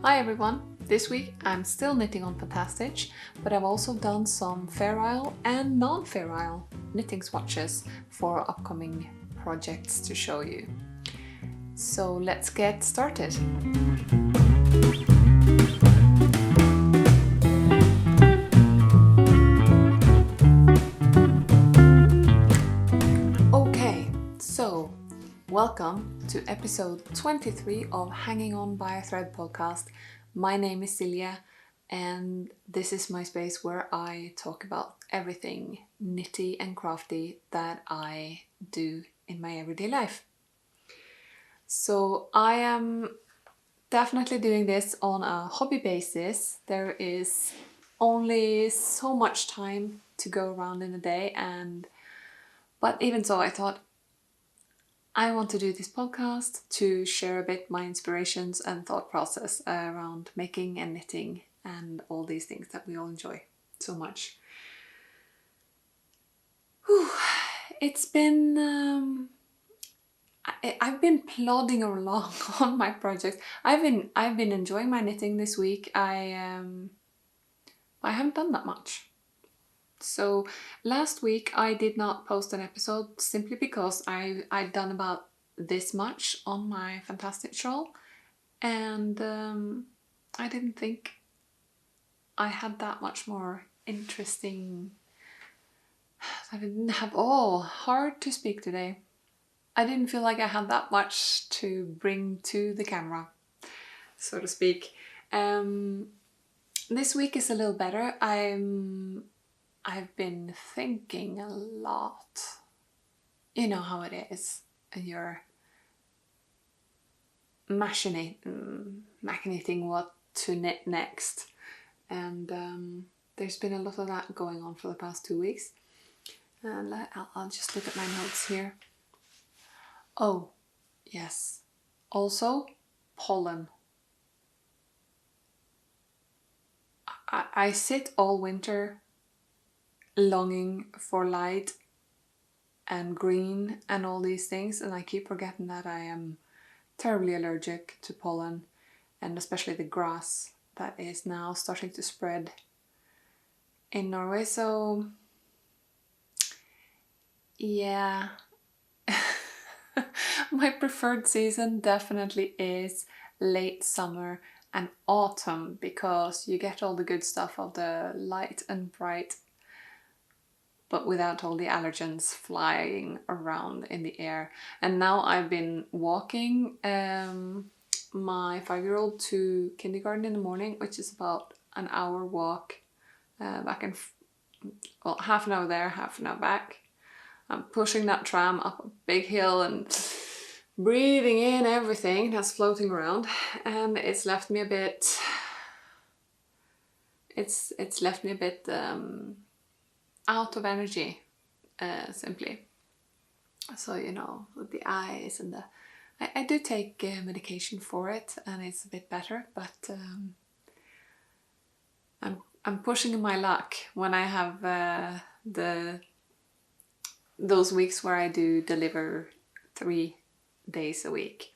Hi everyone! This week I'm still knitting on Fantastitch, but I've also done some Fair Isle and non-Fair Isle knitting swatches for upcoming projects to show you. So let's get started! Okay, so welcome to episode 23 of Hanging On by a Thread podcast. My name is Sølje and this is my space where I talk about everything knitty and crafty that I do in my everyday life. So I am definitely doing this on a hobby basis. There is only so much time to go around in a day, but even so I thought I want to do this podcast to share a bit my inspirations and thought process around making and knitting and all these things that we all enjoy so much. Whew. It's been I've been plodding along on my project. I've been enjoying my knitting this week. I haven't done that much. So last week I did not post an episode simply because I'd done about this much on my Fantastitch shawl, and I didn't think I had that much more interesting. I didn't have hard to speak today. I didn't feel like I had that much to bring to the camera, so to speak. This week is a little better. I've been thinking a lot. You know how it is. You're machinating what to knit next. And there's been a lot of that going on for the past 2 weeks. And I'll just look at my notes here. Oh, yes. Also, pollen. I sit all winter longing for light and green and all these things, and I keep forgetting that I am terribly allergic to pollen, and especially the grass that is now starting to spread in Norway. So yeah, my preferred season definitely is late summer and autumn, because you get all the good stuff of the light and bright, but without all the allergens flying around in the air. And now I've been walking my 5-year-old to kindergarten in the morning, which is about an hour walk back and half an hour there, half an hour back. I'm pushing that tram up a big hill and breathing in everything that's floating around, and it's left me a bit. It's left me a bit out of energy, simply. So, you know, with the eyes and I do take medication for it, and it's a bit better, but I'm pushing my luck when I have those weeks where I do deliver 3 days a week.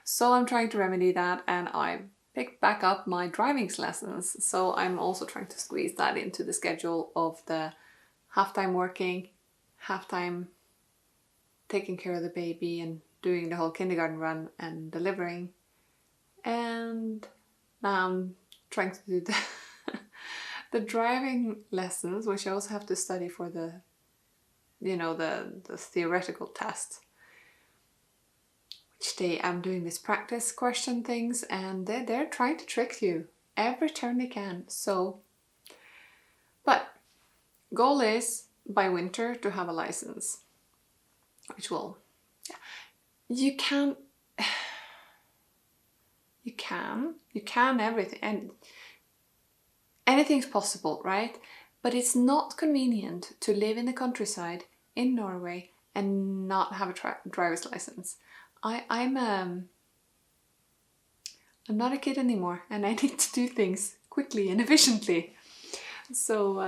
So I'm trying to remedy that, and I picked back up my driving lessons. So I'm also trying to squeeze that into the schedule of the half-time working, half-time taking care of the baby and doing the whole kindergarten run and delivering. And now I'm trying to do the driving lessons, which I also have to study for the theoretical test. Which day I'm doing this practice question things, and they're trying to trick you every turn they can. So, but goal is by winter to have a license, which will, you can everything, and anything's possible, right? But it's not convenient to live in the countryside in Norway and not have a driver's license. I'm not a kid anymore, and I need to do things quickly and efficiently. So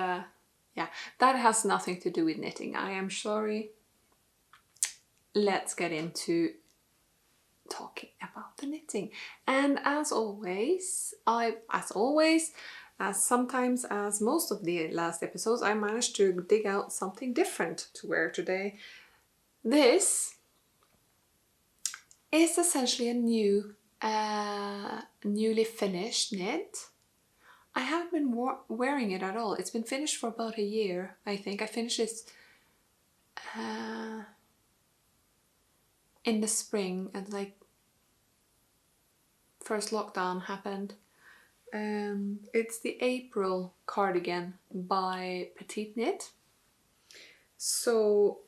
yeah, that has nothing to do with knitting. I am sorry. Let's get into talking about the knitting. And as always, as most of the last episodes, I managed to dig out something different to wear today. This is essentially a newly finished knit. I haven't been wearing it at all. It's been finished for about a year, I think. I finished it in the spring, and like first lockdown happened. It's the April cardigan by Petite knit. So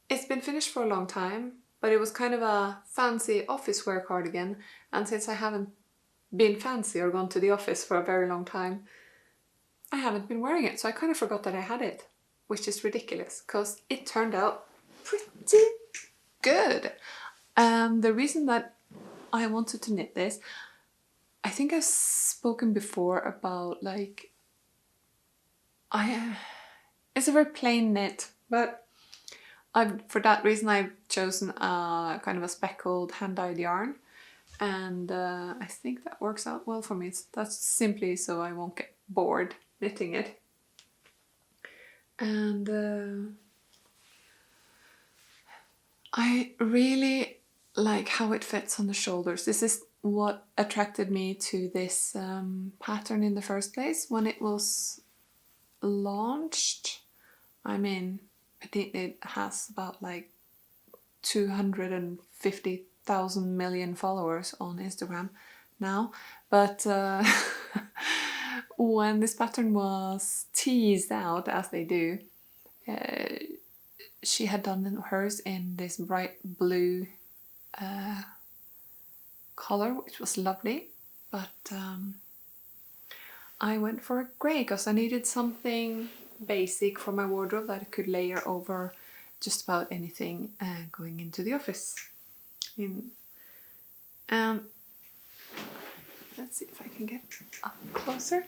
it's been finished for a long time, but it was kind of a fancy office wear cardigan, and since I haven't been fancy or gone to the office for a very long time, I haven't been wearing it, so I kind of forgot that I had it, which is ridiculous because it turned out pretty good. The reason that I wanted to knit this, I think I've spoken before about like, it's a very plain knit, but for that reason I've chosen a kind of a speckled hand-dyed yarn, and I think that works out well for me. That's simply so I won't get bored knitting it. And I really like how it fits on the shoulders. This is what attracted me to this pattern in the first place when it was launched. I mean, I think it has about like 250,000 million followers on Instagram now, but when this pattern was teased out, as they do, she had done hers in this bright blue color, which was lovely, but I went for a grey because I needed something basic for my wardrobe that I could layer over just about anything going into the office. Let's see if I can get up closer.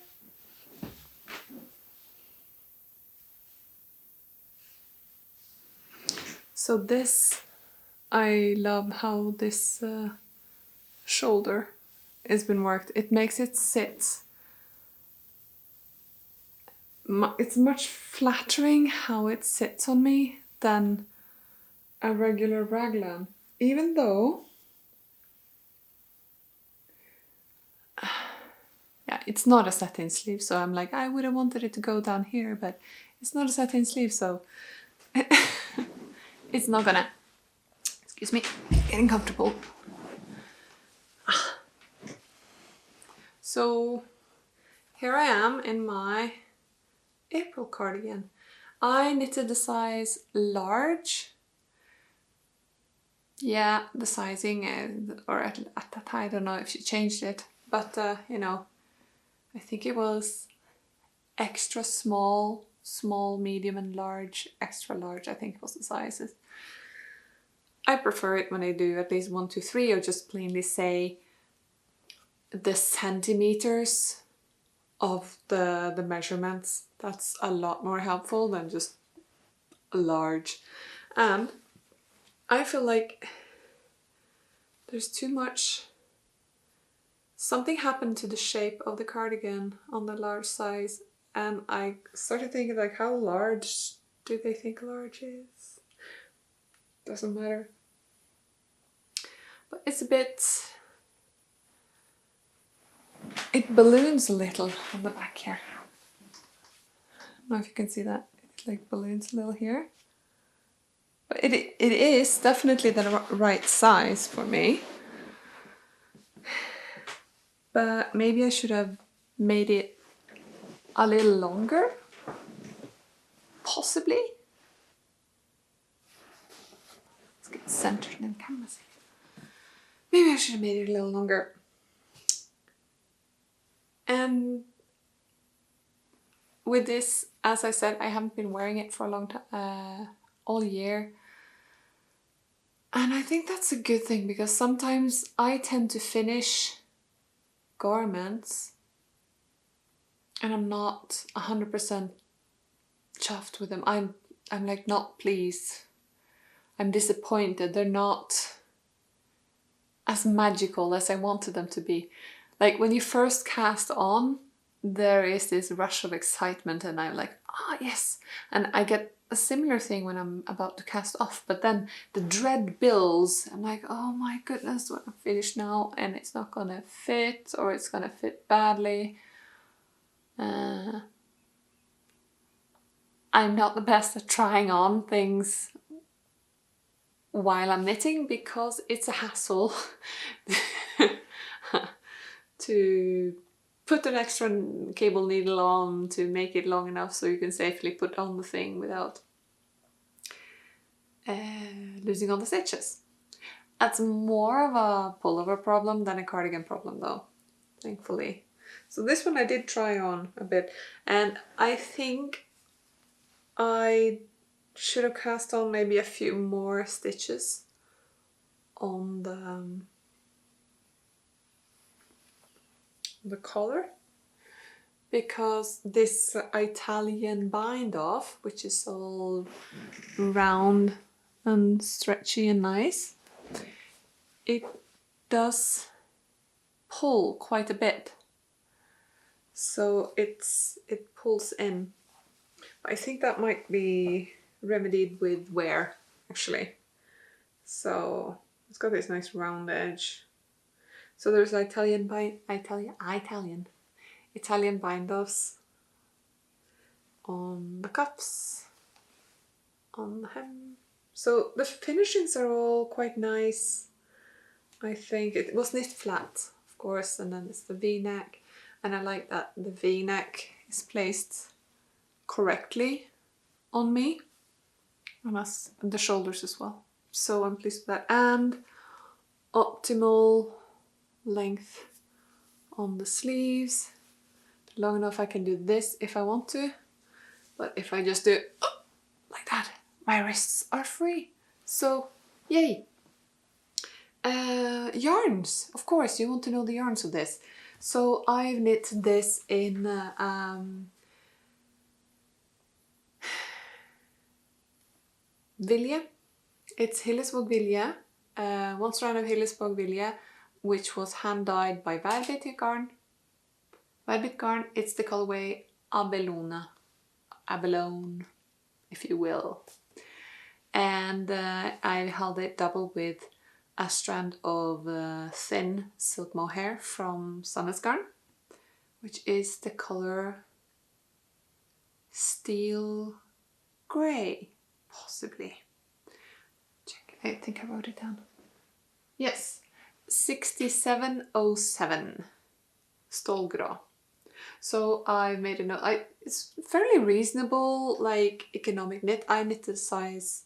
So this, I love how this shoulder has been worked. It makes it sit. It's much flattering how it sits on me than a regular raglan. Even though, yeah, it's not a satin sleeve, so I'm like, I would have wanted it to go down here, but it's not a satin sleeve, so it's not gonna, excuse me, getting comfortable. So here I am in my April cardigan. I knitted the size large. Yeah, the sizing, or at that time, I don't know if she changed it, but you know, I think it was extra small, small, medium and large, extra large, I think was the sizes. I prefer it when I do at least 1, 2, 3, or just plainly say the centimeters of the measurements. That's a lot more helpful than just large. And I feel like there's too much, something happened to the shape of the cardigan on the large size, and I started thinking like, how large do they think large is? Doesn't matter. But it's a bit, it balloons a little on the back here. I don't know if you can see that. It like balloons a little here. But it is definitely the right size for me. But maybe I should have made it a little longer. Possibly. Let's get centered in the camera. Maybe I should have made it a little longer. And with this, as I said, I haven't been wearing it for a long time, all year. And I think that's a good thing, because sometimes I tend to finish garments and I'm not 100% chuffed with them. I'm like not pleased. I'm disappointed. They're not as magical as I wanted them to be. Like when you first cast on, there is this rush of excitement and I'm like, ah, yes. And I get a similar thing when I'm about to cast off, but then the dread builds. I'm like, oh my goodness, when I'm finished now and it's not gonna fit, or it's gonna fit badly. I'm not the best at trying on things while I'm knitting because it's a hassle to put an extra cable needle on to make it long enough so you can safely put on the thing without losing all the stitches. That's more of a pullover problem than a cardigan problem though, thankfully. So this one I did try on a bit, and I think I should have cast on maybe a few more stitches on the collar, because this Italian bind off, which is all round and stretchy and nice, it does pull quite a bit, so it pulls in. I think that might be remedied with wear, actually. So it's got this nice round edge. So there's Italian bind-offs on the cuffs, on the hem. So the finishings are all quite nice. I think it was knit flat, of course, and then it's the V-neck, and I like that the V-neck is placed correctly on me, and the shoulders as well. So I'm pleased with that, and optimal length on the sleeves. Long enough I can do this if I want to, but if I just do it like that, my wrists are free. So yay. Yarns, of course, you want to know the yarns of this. So I've knit this in Vilje. It's Hillesvåg Vilje, one strand of Hillesvåg Vilje, which was hand dyed by Værbitt garn. Værbitt garn, it's the colorway Abelone, if you will. And I held it double with a strand of thin silk mohair from Sandnesgarn, which is the color steel grey, possibly. Check, I think I wrote it down. Yes, 6707 Stålgrå. So I made a note. It's fairly reasonable, like economic knit. I knit the size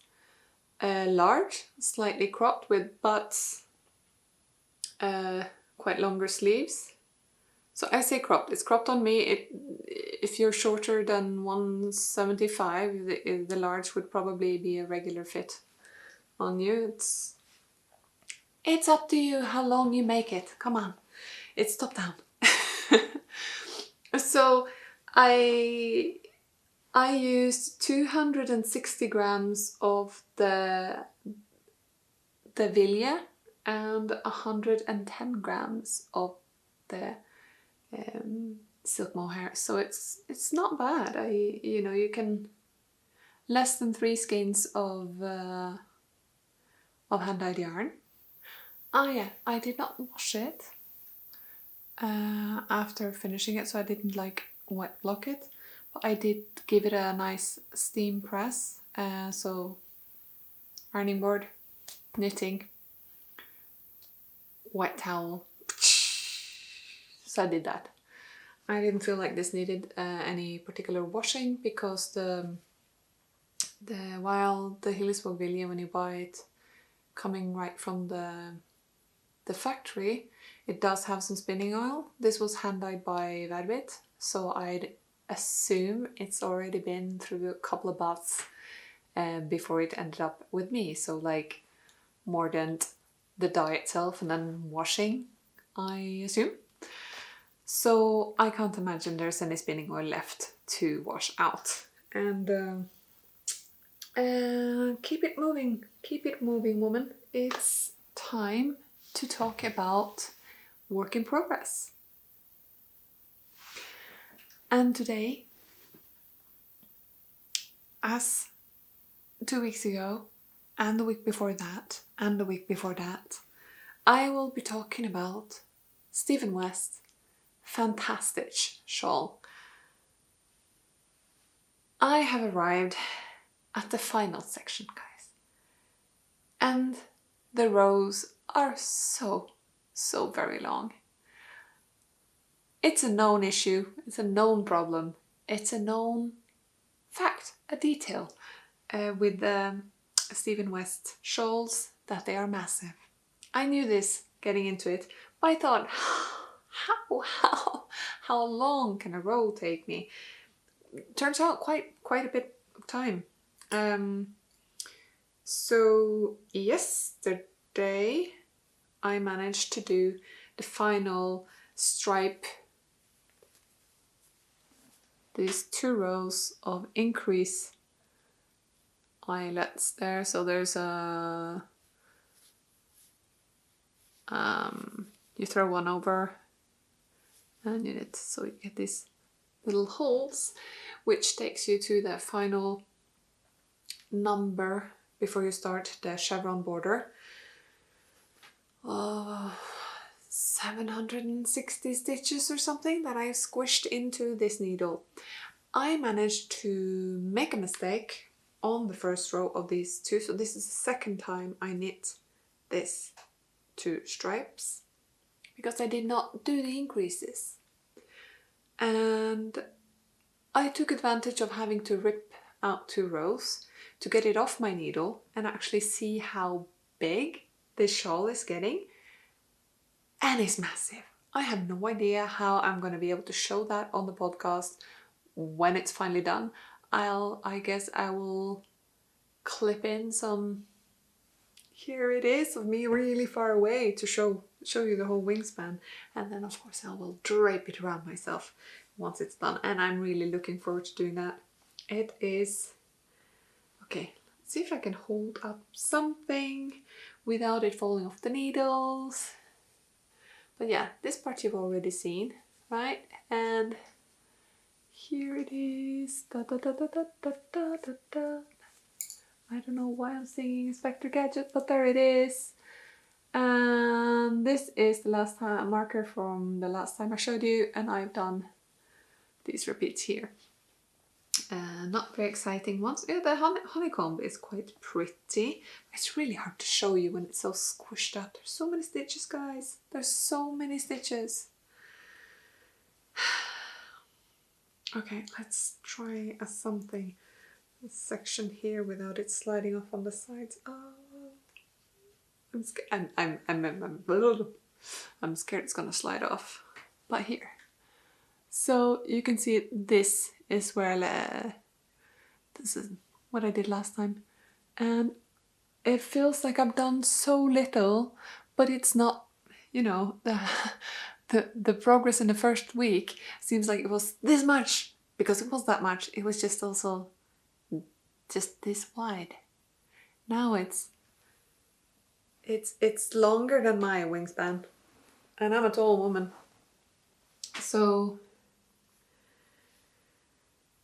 large, slightly cropped with butts, quite longer sleeves. So I say cropped. It's cropped on me. If you're shorter than 175, the large would probably be a regular fit on you. It's up to you how long you make it. Come on, it's top down. So I used 260 grams of the Vilje and 110 grams of the silk mohair. So it's not bad. You can less than 3 skeins of hand-dyed yarn. Oh yeah, I did not wash it after finishing it, so I didn't wet block it, but I did give it a nice steam press. So ironing board, knitting, wet towel. So I did that. I didn't feel like this needed any particular washing, because while the Hillesvåg Vilje, when you buy it coming right from the factory, it does have some spinning oil. This was hand dyed by Værbitt, so I'd assume it's already been through a couple of baths before it ended up with me. So like mordant the dye itself and then washing, I assume. So I can't imagine there's any spinning oil left to wash out. And Keep it moving, woman. It's time to talk about work in progress. And today, as 2 weeks ago, and the week before that, and the week before that, I will be talking about Stephen West's Fantastitch shawl. I have arrived at the final section, guys. And the rows are so very long. It's a known issue, it's a known problem, it's a known fact, a detail with the Stephen West shawls, that they are massive. I knew this getting into it, but I thought, how long can a row take me? Turns out quite a bit of time. So yesterday I managed to do the final stripe, these 2 rows of increase eyelets there. So there's a you throw one over and so you get these little holes, which takes you to the final number before you start the chevron border. 760 stitches or something that I squished into this needle. I managed to make a mistake on the first row of these 2, so this is the second time I knit this 2 stripes, because I did not do the increases. And I took advantage of having to rip out 2 rows to get it off my needle and actually see how big this shawl is getting. And it's massive. I have no idea how I'm going to be able to show that on the podcast when it's finally done. I guess I will clip in some, here it is, of me really far away to show you the whole wingspan, and then of course I will drape it around myself once it's done, and I'm really looking forward to doing that. It is okay. Let's see if I can hold up something without it falling off the needles. But yeah, this part you've already seen, right? And here it is. Da, da, da, da, da, da, da, da, da. I don't know why I'm singing Inspector Gadget, but there it is. And this is the last time marker from the last time I showed you, and I've done these repeats here. Not very exciting ones. Yeah, the honeycomb is quite pretty. It's really hard to show you when it's so squished up. There's so many stitches, guys. There's so many stitches. Okay, let's try something. This section here without it sliding off on the sides. Oh, I'm scared. I'm scared it's gonna slide off. But here. So you can see this is where this is what I did last time, and it feels like I've done so little, but it's not, you know, the progress in the first week seems like it was this much, because it was that much. It was just also just this wide. Now it's longer than my wingspan, and I'm a tall woman, so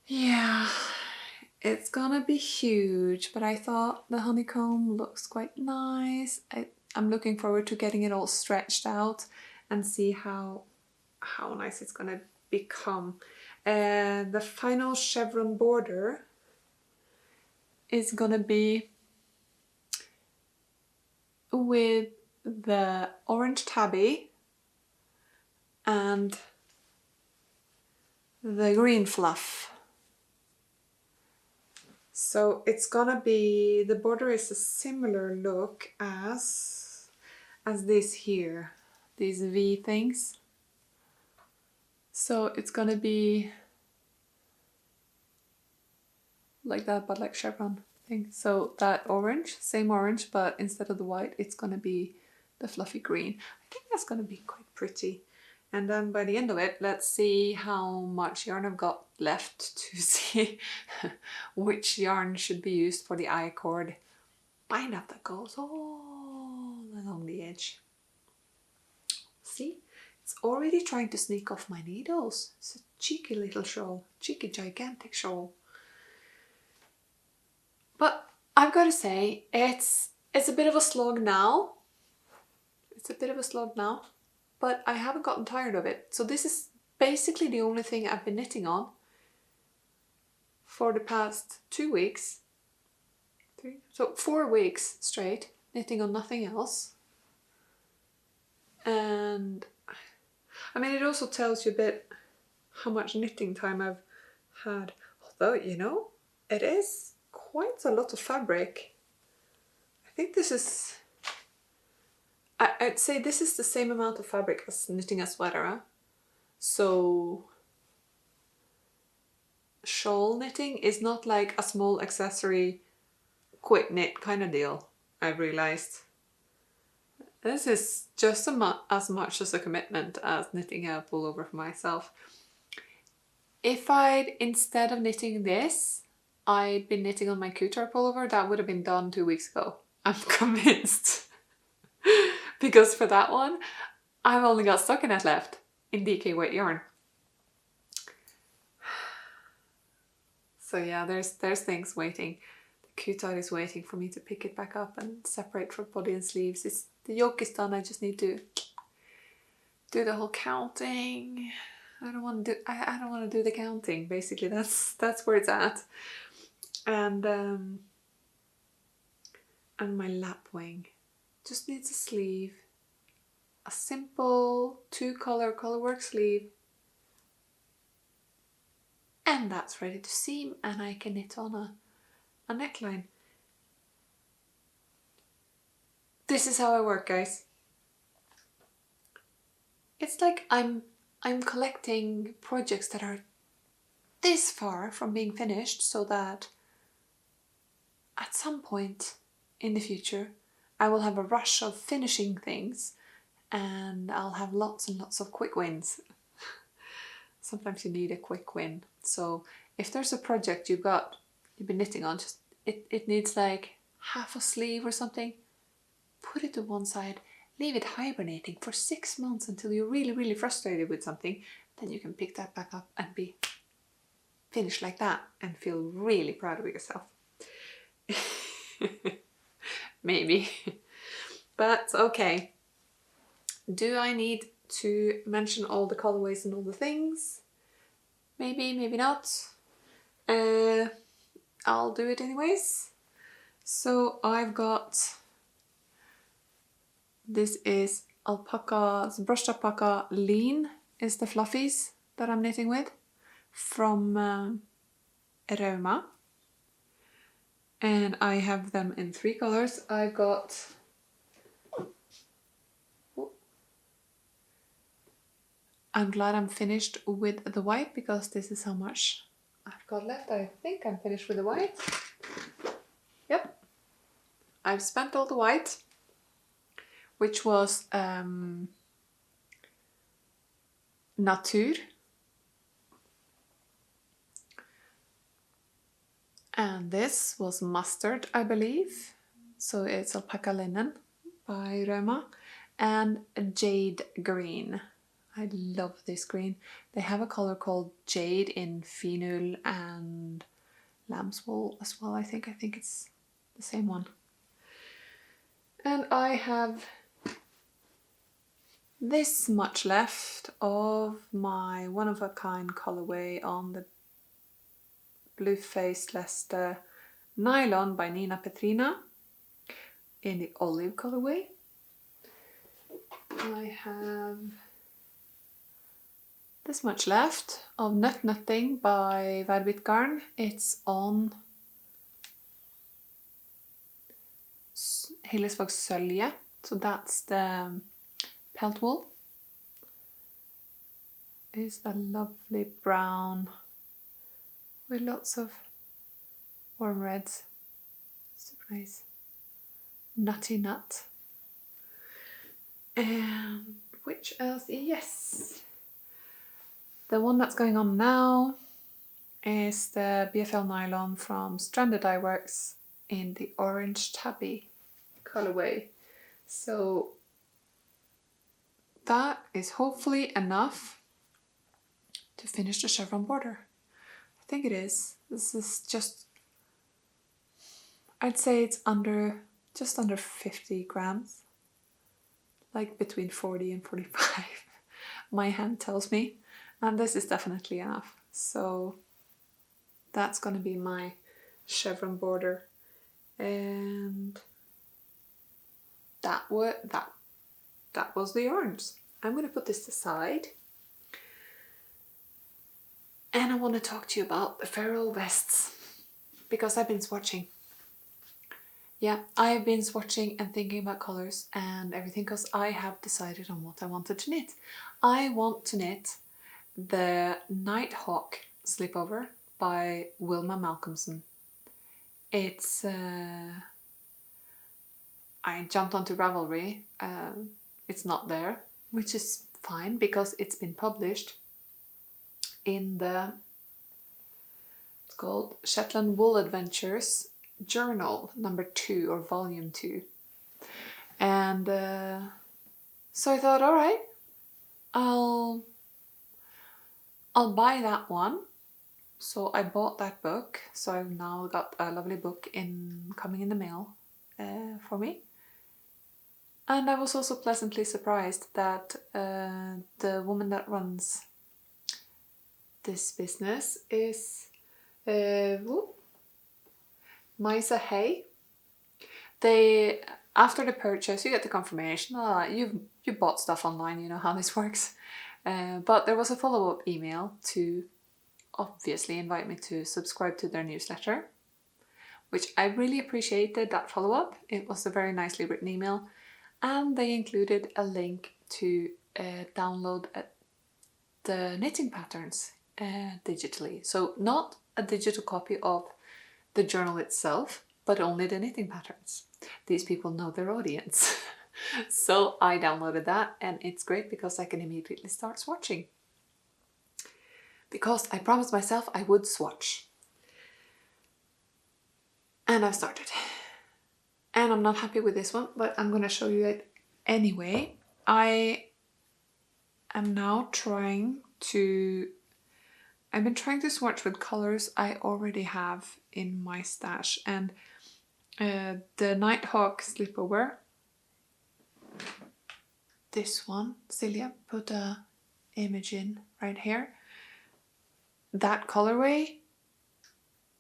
yeah, it's gonna be huge. But I thought the honeycomb looks quite nice. I'm looking forward to getting it all stretched out and see how nice it's gonna become. The final chevron border is gonna be with the orange tabby and the green fluff. So it's gonna be, the border is a similar look as this here, these V things. So it's gonna be like that, but like chevron thing. So that orange, same orange, but instead of the white, it's gonna be the fluffy green. I think that's gonna be quite pretty. And then by the end of it, let's see how much yarn I've got left to see which yarn should be used for the I-cord bind up that goes all along the edge. See, it's already trying to sneak off my needles. It's a cheeky little shawl, cheeky gigantic shawl. But I've got to say, it's a bit of a slog now. It's a bit of a slog now, but I haven't gotten tired of it. So this is basically the only thing I've been knitting on for the past 2 weeks. 4 weeks straight, knitting on nothing else. And I mean, it also tells you a bit how much knitting time I've had. Although, you know, it is quite a lot of fabric. I think this is, I'd say this is the same amount of fabric as knitting a sweater. Huh? So shawl knitting is not like a small accessory quick knit kind of deal, I've realized. This is just as much as a commitment as knitting a pullover for myself. If I'd, instead of knitting this, I'd been knitting on my Kutar pullover, that would have been done 2 weeks ago. I'm convinced. Because for that one, I've only got stockinette left in DK weight yarn. So yeah, there's things waiting. Kutar is waiting for me to pick it back up and separate from body and sleeves. The yoke is done. I just need to do the whole counting. I don't want to do the counting. Basically, that's where it's at. And my lapwing just needs a sleeve, a simple 2-color colorwork sleeve, and that's ready to seam, and I can knit on a neckline. This is how I work, guys. It's like I'm collecting projects that are this far from being finished, so that at some point in the future I will have a rush of finishing things and I'll have lots and lots of quick wins. Sometimes you need a quick win. So if there's a project you've been knitting on, just it needs like half a sleeve or something, put it to one side, leave it hibernating for 6 months until you're really, really frustrated with something, then you can pick that back up and be finished like that and feel really proud of yourself. Maybe. But okay. Do I need to mention all the colorways and all the things? Maybe, maybe not. I'll do it anyways. So I've got, this is Alpakka, brushed alpaca lean is the fluffies that I'm knitting with from Rauma. And I have them in 3 colors. I've got, I'm glad I'm finished with the white because this is how much I've got left. I think I'm finished with the white. Yep. I've spent all the white, which was Natur. And this was Mustard, I believe. So it's Alpakka Linen by Rauma. And Jade Green. I love this green. They have a color called Jade in Phenol and Lamb's Wool as well, I think. I think it's the same one. And I have this much left of my one-of-a-kind colorway on the Blue Faced Leicester Nylon by NinaPetrina in the olive colorway. I have this much left of Nut Nutting by Værbitt garn. It's on Hillesvåg Sølje, so that's the pelt wool. It's a lovely brown with lots of warm reds. Super nice. Nutty nut. And which else? Yes. The one that's going on now is the BFL Nylon from Stranded Dyeworks in the orange tabby colorway. So that is hopefully enough to finish the chevron border. I think it is. This is just, I'd say it's just under 50 grams, like between 40 and 45. My hand tells me, and this is definitely enough. So that's going to be my chevron border, and that was the orange. I'm going to put this aside, and I want to talk to you about the feral vests, because I've been swatching. Yeah, I've been swatching and thinking about colors and everything, because I have decided on what I wanted to knit. I want to knit the Nighthawk slipover by Wilma Malcolmson. It's I jumped onto Ravelry. It's not there, which is fine because it's been published in it's called Shetland Wool Adventures Journal number 2 or volume 2. And so I thought, all right, I'll buy that one. So I bought that book. So I've now got a lovely book coming in the mail for me. And I was also pleasantly surprised that the woman that runs this business is Maisa Hay. They, after the purchase, you get the confirmation. You bought stuff online, you know how this works. But there was a follow-up email to obviously invite me to subscribe to their newsletter, which I really appreciated that follow-up. It was a very nicely written email, and they included a link to download the knitting patterns digitally. So not a digital copy of the journal itself, but only the knitting patterns. These people know their audience. So I downloaded that, and it's great because I can immediately start swatching. Because I promised myself I would swatch. And I've started. And I'm not happy with this one, but I'm going to show you it anyway. I am now I've been trying to swatch with colors I already have in my stash. And the Nighthawk slipover, this one, Sølje put a image in right here. That colorway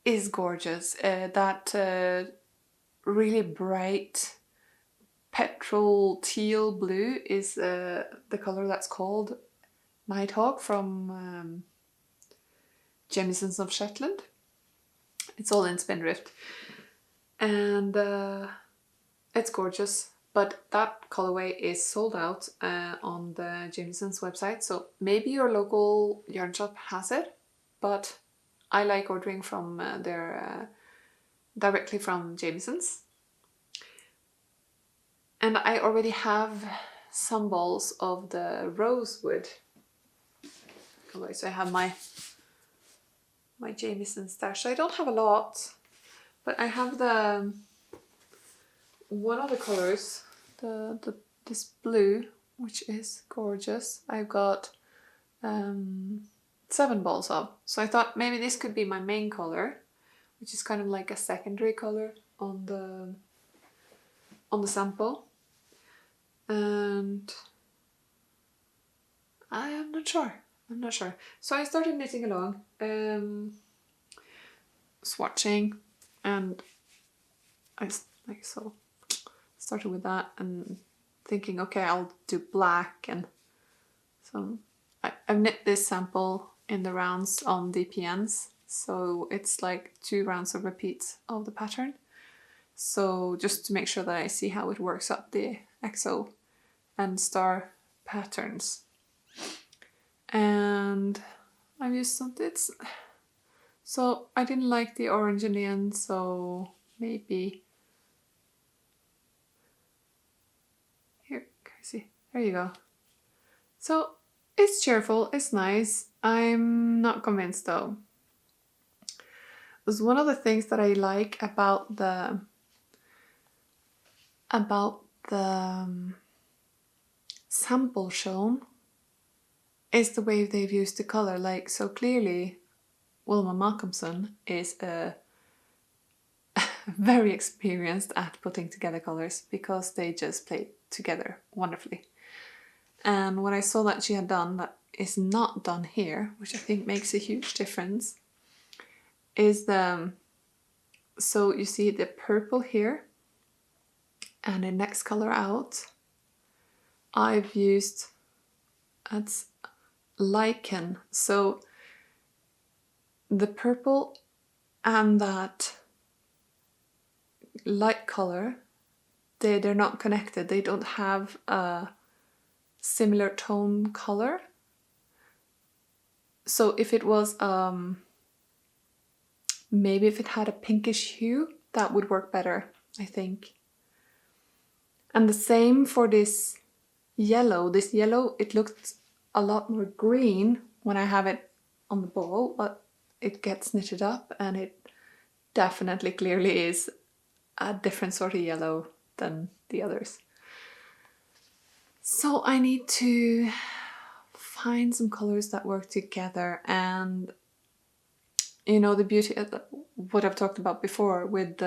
is gorgeous. That really bright petrol teal blue is the color that's called Nighthawk from Jamieson's of Shetland. It's all in Spindrift, and it's gorgeous. But that colorway is sold out on the Jamieson's website, so maybe your local yarn shop has it. But I like ordering from directly from Jamieson's. And I already have some balls of the rosewood. Okay, so I have my Jamieson stash. I don't have a lot, but I have one of the colors, this blue, which is gorgeous. I've got 7 balls of. So I thought maybe this could be my main color, which is kind of like a secondary color on the sample. And I'm not sure. So I started knitting along, swatching, and I started with that and thinking, okay, I'll do black and some. I've knit this sample in the rounds on DPNs, so it's like 2 rounds of repeats of the pattern. So just to make sure that I see how it works up the XO and star patterns. And I've used something. So I didn't like the orange in the end, so maybe here, can you see? There you go. So it's cheerful, it's nice. I'm not convinced though. Because one of the things that I like about the sample shown is the way they've used the color. Like, so clearly Wilma Malcolmson is very experienced at putting together colors because they just play together wonderfully. And what I saw that she had done that is not done here, which I think makes a huge difference, is so you see the purple here, and the next color out I've used, that's lichen. So the purple and that light color, they're not connected. They don't have a similar tone color. So if it was maybe if it had a pinkish hue, that would work better, I think. And the same for this yellow. This yellow, it looked a lot more green when I have it on the ball, but it gets knitted up and it definitely clearly is a different sort of yellow than the others. So I need to find some colors that work together, and you know, the beauty of what I've talked about before with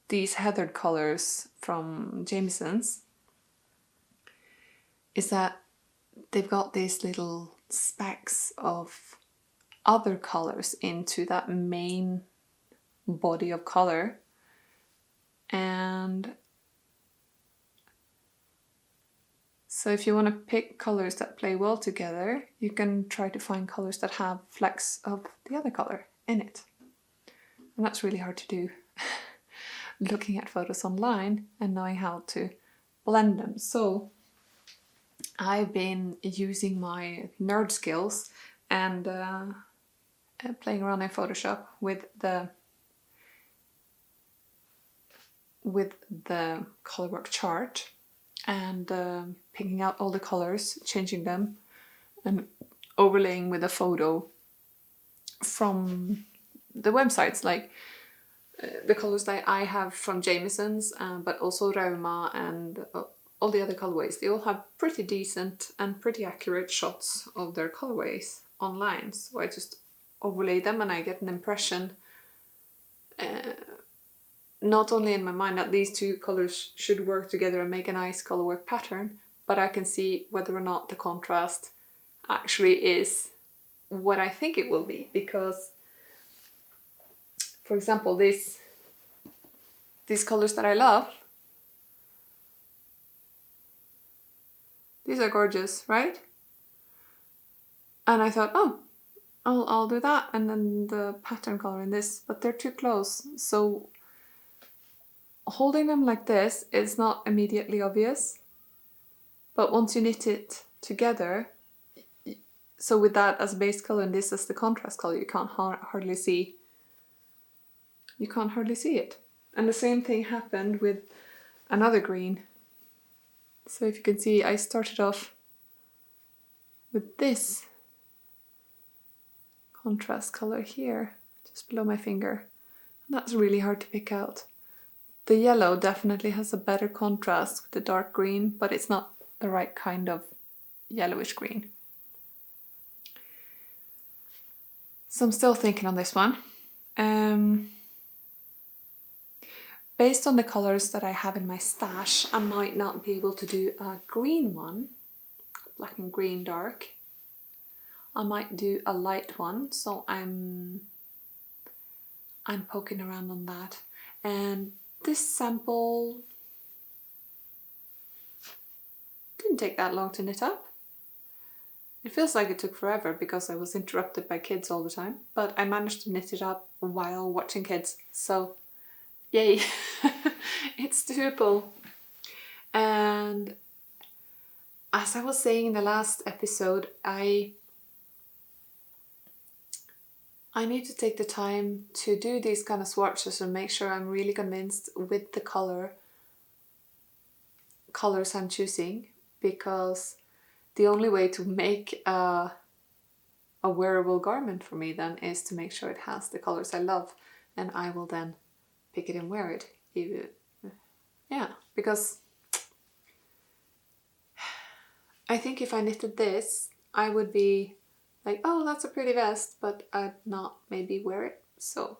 these heathered colors from Jamieson's is that they've got these little specks of other colors into that main body of color. And so if you want to pick colors that play well together, you can try to find colors that have flecks of the other color in it. And that's really hard to do. Looking at photos online and knowing how to blend them. So I've been using my nerd skills and playing around in Photoshop with the colorwork chart and picking out all the colors, changing them, and overlaying with a photo from the websites, like the colors that I have from Jamieson's, but also Rauma and all the other colorways. They all have pretty decent and pretty accurate shots of their colorways online. So I just overlay them and I get an impression, not only in my mind that these two colors should work together and make a nice colorwork pattern, but I can see whether or not the contrast actually is what I think it will be. Because, for example, these colors that I love, these are gorgeous, right? And I thought, oh, I'll do that, and then the pattern color in this, but they're too close. So holding them like this is not immediately obvious, but once you knit it together, so with that as base color and this as the contrast color, you can't hardly see it. And the same thing happened with another green. So if you can see, I started off with this contrast color here, just below my finger. And that's really hard to pick out. The yellow definitely has a better contrast with the dark green, but it's not the right kind of yellowish green. So I'm still thinking on this one. Based on the colors that I have in my stash, I might not be able to do a green one, black and green dark. I might do a light one, so I'm poking around on that. And this sample didn't take that long to knit up. It feels like it took forever because I was interrupted by kids all the time, but I managed to knit it up while watching kids, so yay. It's doable. And as I was saying in the last episode, I need to take the time to do these kind of swatches and make sure I'm really convinced with the colors I'm choosing, because the only way to make a a wearable garment for me then is to make sure it has the colors I love, and I will then pick it and wear it. Yeah, because I think if I knitted this, I would be like, oh, that's a pretty vest, but I'd not maybe wear it. So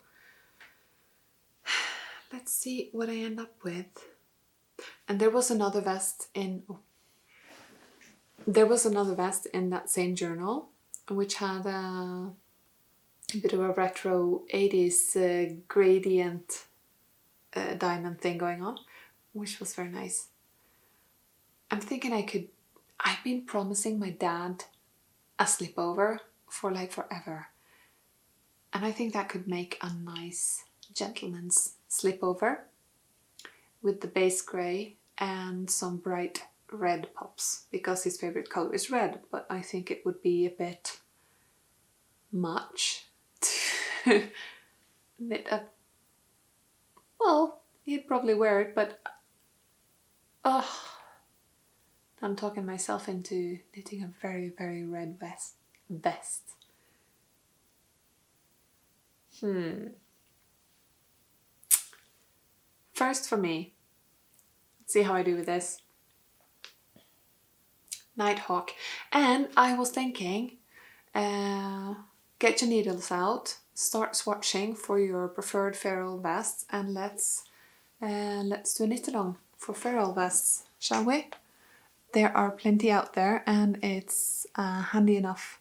let's see what I end up with. And there was another vest in that same journal, which had a bit of a retro 80s gradient diamond thing going on, which was very nice. I'm thinking I've been promising my dad a slipover for like forever. And I think that could make a nice gentleman's slipover with the base grey and some bright red pops, because his favorite color is red, but I think it would be a bit much to knit a... Well, he'd probably wear it, but I'm talking myself into knitting a very, very red vest. First for me, let's see how I do with this. Nighthawk. And I was thinking, get your needles out, start swatching for your preferred feral vests, and let's do a knit along for feral vests, shall we? There are plenty out there, and it's handy enough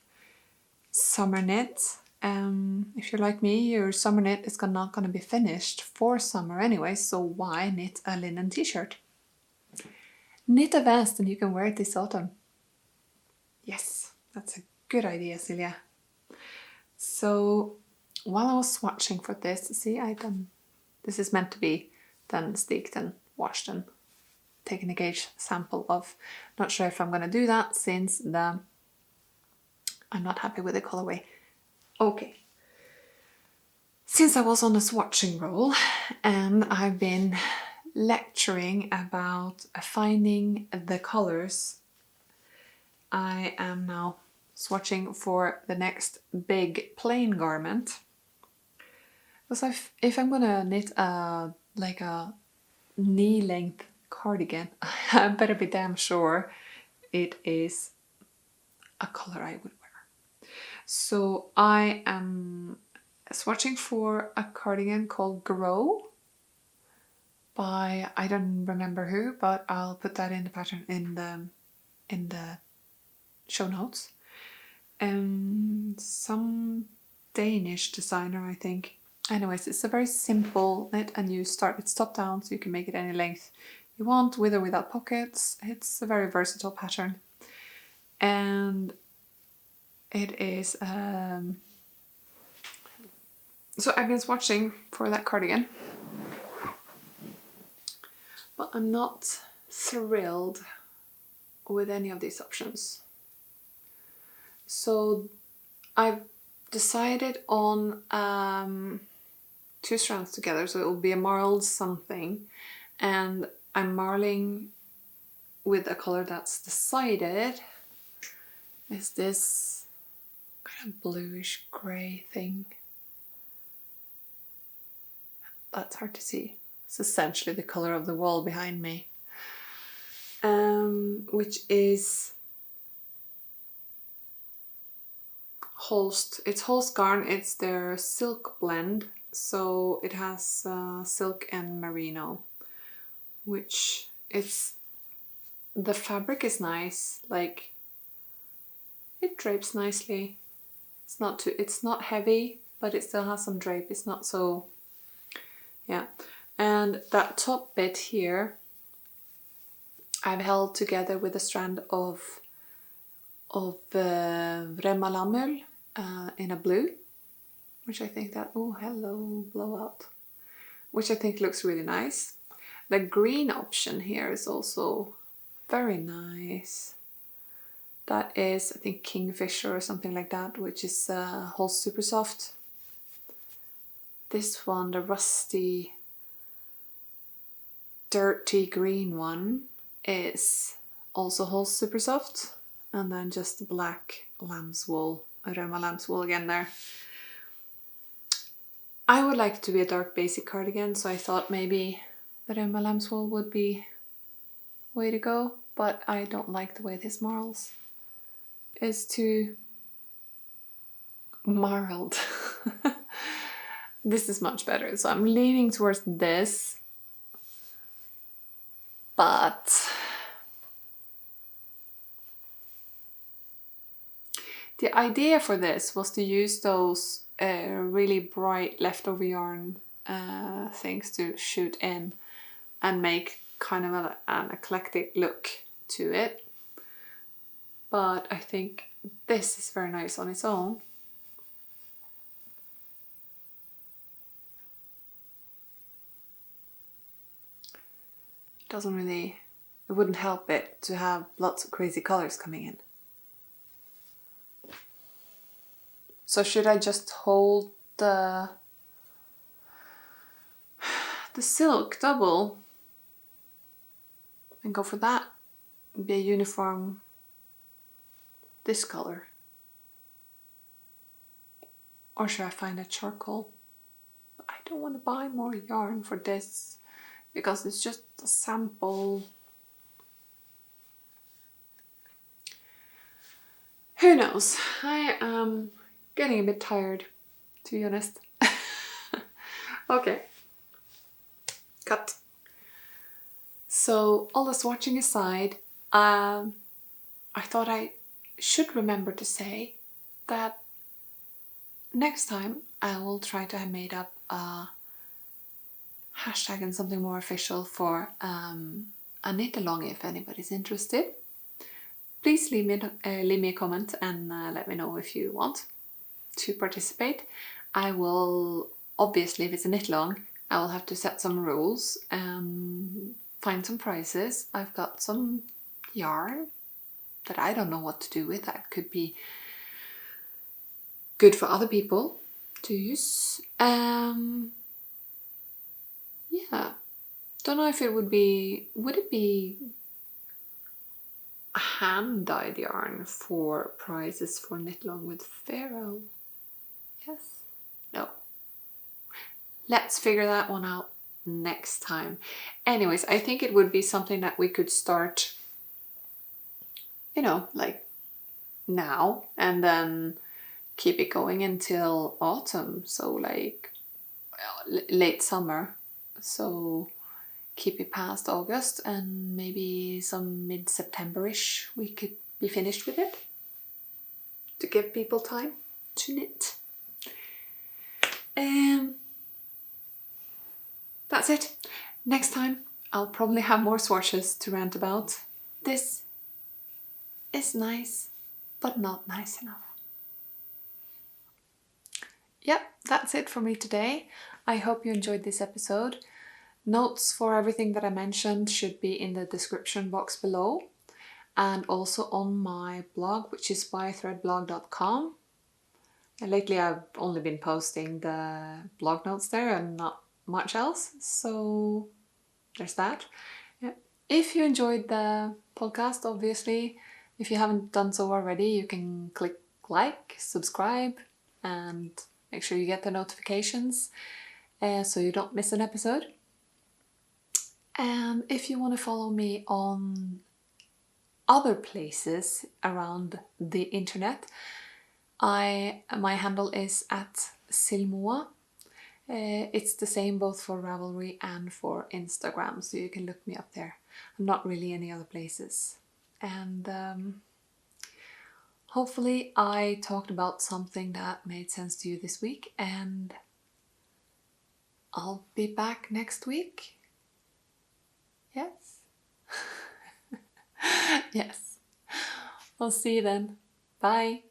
summer knit. If you're like me, your summer knit is not going to be finished for summer anyway, so why knit a linen t-shirt? Knit a vest and you can wear it this autumn. Yes, that's a good idea, Sølje. So while I was swatching for this, see, this is meant to be then staked and washed and taken a gauge sample of. Not sure if I'm going to do that since I'm not happy with the colorway. Okay. Since I was on a swatching roll and I've been lecturing about finding the colors, I am now swatching for the next big plain garment. Because if I'm gonna knit like a knee-length cardigan, I better be damn sure it is a color I would wear. So I am swatching for a cardigan called Grow by, I don't remember who, but I'll put that in the pattern in the show notes. Some Danish designer, I think. Anyways, it's a very simple knit, and you start with top down, so you can make it any length you want, with or without pockets. It's a very versatile pattern, and it is so I've been swatching for that cardigan, but I'm not thrilled with any of these options. So I've decided on 2 strands together, so it will be a marled something, and I'm marling with a color that's decided is this kind of bluish grey thing. That's hard to see. It's essentially the color of the wall behind me, which is Holst. It's Holst Garn. It's their silk blend, so it has silk and merino, which the fabric is nice. Like, it drapes nicely. It's not heavy, but it still has some drape. It's not so, yeah. And that top bit here, I've held together with a strand of Rauma in a blue, which I think that, oh hello blowout, which I think looks really nice. The green option here is also very nice. That is, I think, Kingfisher or something like that, which is Holst Super Soft. This one, the rusty, dirty green one, is also Holst Super Soft, and then just black lamb's wool Rauma lamb's wool again there. I would like it to be a dark basic cardigan, so I thought maybe the Rauma lamb's wool would be way to go, but I don't like the way this marls. It's too marled. This is much better, so I'm leaning towards this, but the idea for this was to use those really bright leftover yarn things to shoot in and make kind of an eclectic look to it. But I think this is very nice on its own. Doesn't really, it wouldn't help it to have lots of crazy colors coming in. So should I just hold the silk double and go for that? Be a uniform this color? Or should I find a charcoal? I don't want to buy more yarn for this because it's just a sample. Who knows? I am getting a bit tired, to be honest. Okay. Cut. So all the swatching aside, I thought I should remember to say that next time I will try to have made up a hashtag and something more official for a knit-along if anybody's interested. Please leave me a comment and let me know if you want to participate. I will, obviously, if it's a knit-along, I will have to set some rules and find some prices. I've got some yarn that I don't know what to do with. That could be good for other people to use. Yeah, don't know if it would it be a hand-dyed yarn for prizes for knit-along with Pharaoh? Yes? No. Let's figure that one out next time. Anyways, I think it would be something that we could start, you know, like now, and then keep it going until autumn. So like late summer. So keep it past August, and maybe some mid-September-ish we could be finished with it to give people time to knit. That's it. Next time I'll probably have more swatches to rant about. This is nice, but not nice enough. Yep, that's it for me today. I hope you enjoyed this episode. Notes for everything that I mentioned should be in the description box below, and also on my blog, which is bythreadblog.com. And lately I've only been posting the blog notes there and not much else, so there's that. Yeah. If you enjoyed the podcast, obviously, if you haven't done so already, you can click like, subscribe, and make sure you get the notifications so you don't miss an episode. And if you want to follow me on other places around the internet, my handle is @silmoa. It's the same both for Ravelry and for Instagram, so you can look me up there. Not really any other places. And hopefully I talked about something that made sense to you this week, and I'll be back next week. Yes? Yes. I'll see you then. Bye.